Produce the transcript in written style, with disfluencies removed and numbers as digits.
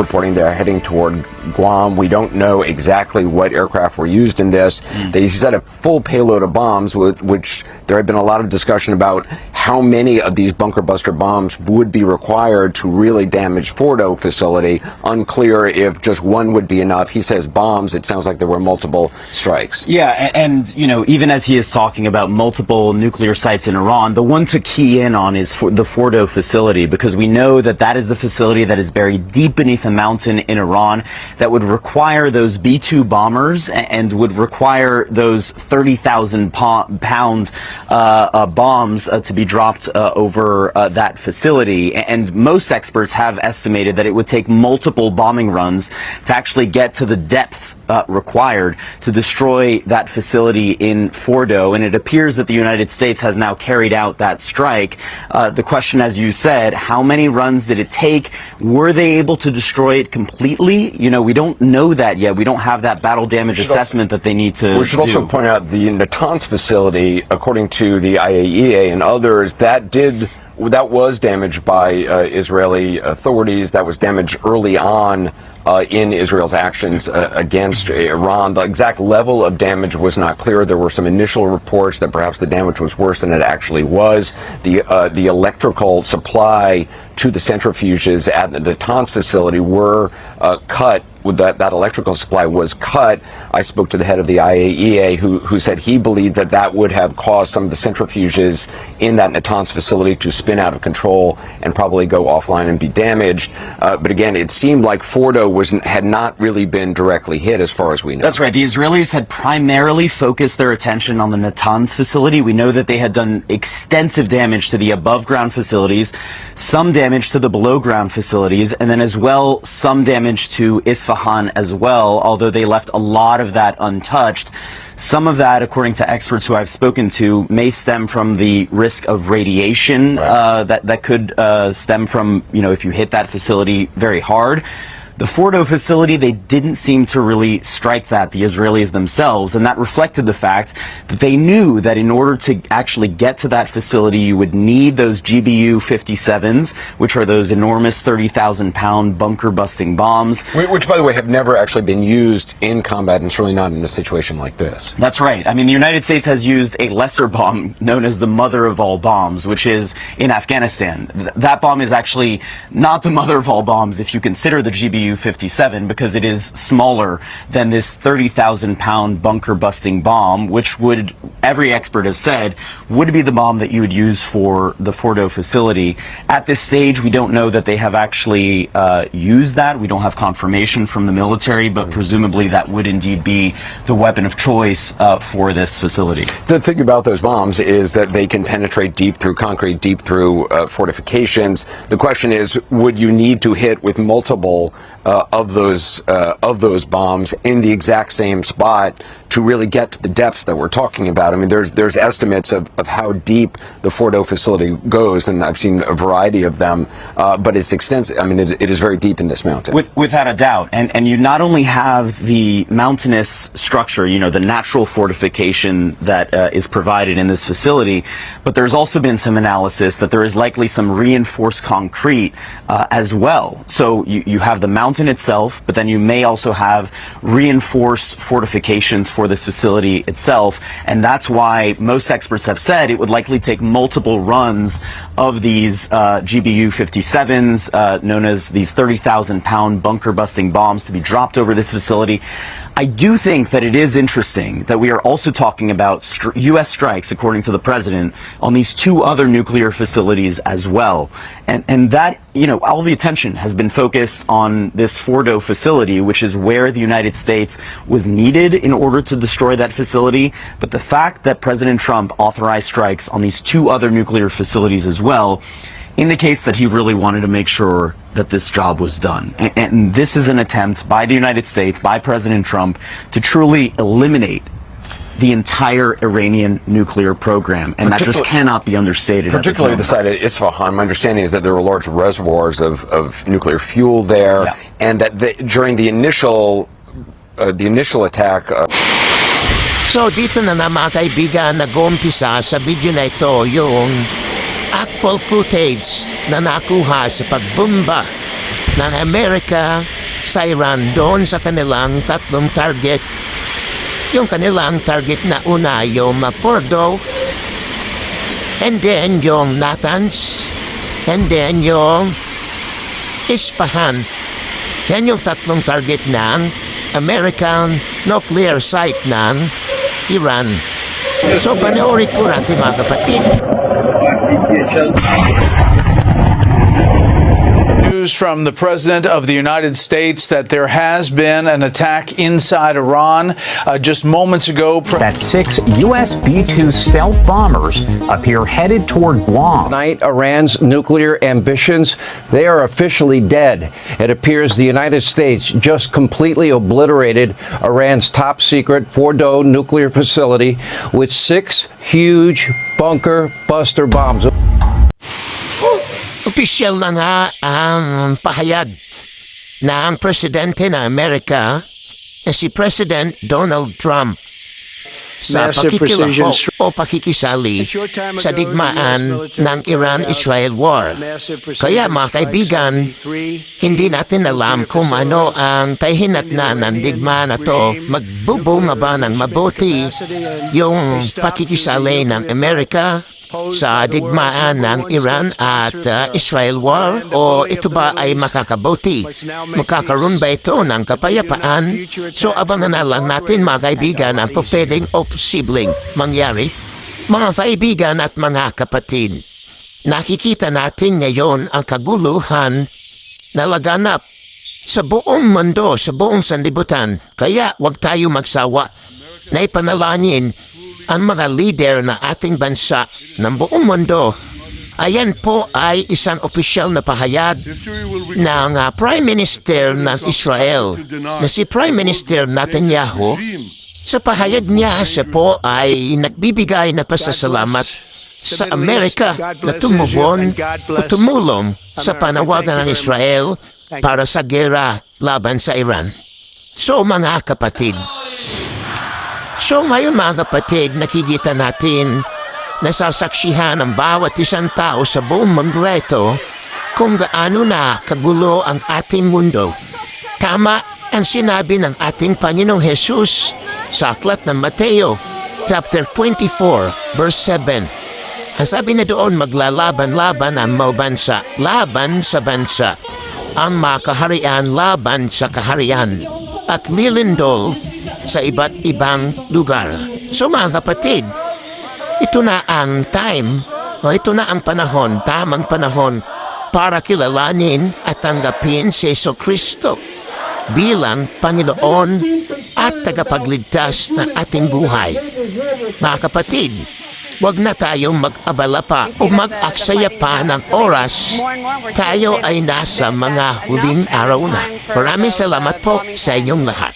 reporting they're heading toward Guam. We don't know exactly what aircraft were used in this. They set a full payload of bombs, which there had been a lot of discussion about how many of these bunker buster bombs would be required to really damage Fordo facility. Unclear if just one would be enough. He says bombs. It sounds like there were multiple strikes. Yeah, and you know, even as he is talking about multiple nuclear sites in Iran, the one to key in on is the Fordo facility, because we know that that is the facility that is buried deep beneath a mountain in Iran that would require those B-2 bombers and would require those 30,000 pound bombs to be dropped over that facility. And most experts have estimated that it would take multiple bombing runs to actually get to the depth required to destroy that facility in Fordo, and it appears that the United States has now carried out that strike. The question, as you said, how many runs did it take? Were they able to destroy it completely? You know, we don't know that yet. We don't have that battle damage assessment that they need to We should also point out the Natanz facility, according to the IAEA and others, that was damaged by Israeli authorities. That was damaged early on in Israel's actions against Iran. The exact level of damage was not clear. There were some initial reports that perhaps the damage was worse than it actually was. The electrical supply to the centrifuges at the Natanz facility were cut. That electrical supply was cut. I spoke to the head of the IAEA who said he believed that would have caused some of the centrifuges in that Natanz facility to spin out of control and probably go offline and be damaged. But again, it seemed like Fordo had not really been directly hit as far as we know. That's right. The Israelis had primarily focused their attention on the Natanz facility. We know that they had done extensive damage to the above ground facilities, some damage to the below ground facilities, and then as well some damage to Isfahan as well, although they left a lot of that untouched. Some of that, according to experts who I've spoken to, may stem from the risk of radiation that could stem from, you know, if you hit that facility very hard. The Fordo facility, they didn't seem to really strike that, the Israelis themselves, and that reflected the fact that they knew that in order to actually get to that facility, you would need those GBU-57s, which are those enormous 30,000-pound bunker-busting bombs. Which, by the way, have never actually been used in combat, and certainly not in a situation like this. That's right. I mean, the United States has used a lesser bomb known as the mother of all bombs, which is in Afghanistan. That bomb is actually not the mother of all bombs if you consider the GBU-57, because it is smaller than this 30,000-pound bunker-busting bomb, which would, every expert has said, would be the bomb that you would use for the Fordo facility. At this stage, we don't know that they have actually used that. We don't have confirmation from the military, but presumably that would indeed be the weapon of choice for this facility. The thing about those bombs is that they can penetrate deep through concrete, deep through fortifications. The question is, would you need to hit with multiple of those bombs in the exact same spot to really get to the depths that we're talking about? I mean, there's estimates of how deep the Fordo facility goes, and I've seen a variety of them, but it's extensive. I mean, it is very deep in this mountain. Without a doubt. And you not only have the mountainous structure, you know, the natural fortification that is provided in this facility, but there's also been some analysis that there is likely some reinforced concrete as well. So you have the mountain itself, but then you may also have reinforced fortifications for this facility itself, and that's why most experts have said it would likely take multiple runs of these GBU-57s, known as these 30,000-pound bunker-busting bombs, to be dropped over this facility. I do think that it is interesting that we are also talking about U.S. strikes, according to the president, on these two other nuclear facilities as well. And that, you know, all the attention has been focused on this Fordo facility, which is where the United States was needed in order to destroy that facility. But the fact that President Trump authorized strikes on these two other nuclear facilities as well indicates that he really wanted to make sure that this job was done. And this is an attempt by the United States, by President Trump, to truly eliminate the entire Iranian nuclear program, and that just cannot be understated. Particularly the site of Isfahan. My understanding is that there were large reservoirs of nuclear fuel there, and that during the initial attack. So dito na mga kaibigan nag-umpisa sa video na ito yung actual footage na nakuha sa pagbomba ng Amerika sa Iran doon sa kanilang tatlong target. Yung kanilang target na una yung Fordo, and then yung Natanz, and then yung Isfahan. Yan yung tatlong target ng American nuclear site ng Iran. So panoorin po natin mga kapatid. News from the President of the United States that there has been an attack inside Iran just moments ago. That 6 U.S. B-2 stealth bombers appear headed toward Guam. Tonight, Iran's nuclear ambitions, they are officially dead. It appears the United States just completely obliterated Iran's top secret Fordo nuclear facility with 6 huge bunker buster bombs. Opisyal na nga ang pahayag ng presidente ng Amerika na si President Donald Trump sa pakikilahok o pakikisali sa digmaan ng Iran-Israel war. Kaya mga kaibigan, hindi natin alam kung ano ang pahinatnan ng digmaan na to. Magbubunga ba ng mabuti yung pakikisali ng Amerika sa digmaan ng Iran at Israel war, o ito ba ay makakabuti? Magkakaroon ba ito ng kapayapaan? So abangan na lang natin mga kaibigan ang pwedeng o posibleng mangyari. Mga kaibigan at mga kapatid, nakikita natin ngayon ang kaguluhan na laganap sa buong mundo, sa buong sanlibutan. Kaya huwag tayo magsawa na ipanalangin ang mga leader ng ating bansa ng buong mundo. Ayan po ay isang opisyal na pahayag ng Prime Minister ng Israel na si Prime Minister Netanyahu. Sa pahayag niya, siya po ay nagbibigay na pasasalamat sa Amerika na tumulong o tumulong sa panawagan ng Israel para sa gera laban sa Iran. So mga kapatid, ngayon mga kapatid, nakikita natin nasasaksihan ng bawat isang tao sa buong mundo ito kung gaano na kagulo ang ating mundo. Tama ang sinabi ng ating Panginoong Jesus sa aklat ng Mateo, chapter 24, verse 7. Ang sabi na doon, maglalaban-laban ang mga bansa, laban sa bansa, ang mga kaharian laban sa kaharian, at lilindol sa iba't ibang lugar. So mga kapatid, ito na ang time, ito na ang panahon, tamang panahon para kilalanin at tanggapin si Jesucristo bilang Panginoon at tagapagligtas ng ating buhay. Mga kapatid, huwag na tayong mag-abala pa o mag-aksaya pa ng oras. Tayo ay nasa mga huling araw na. Maraming salamat po sa inyong lahat.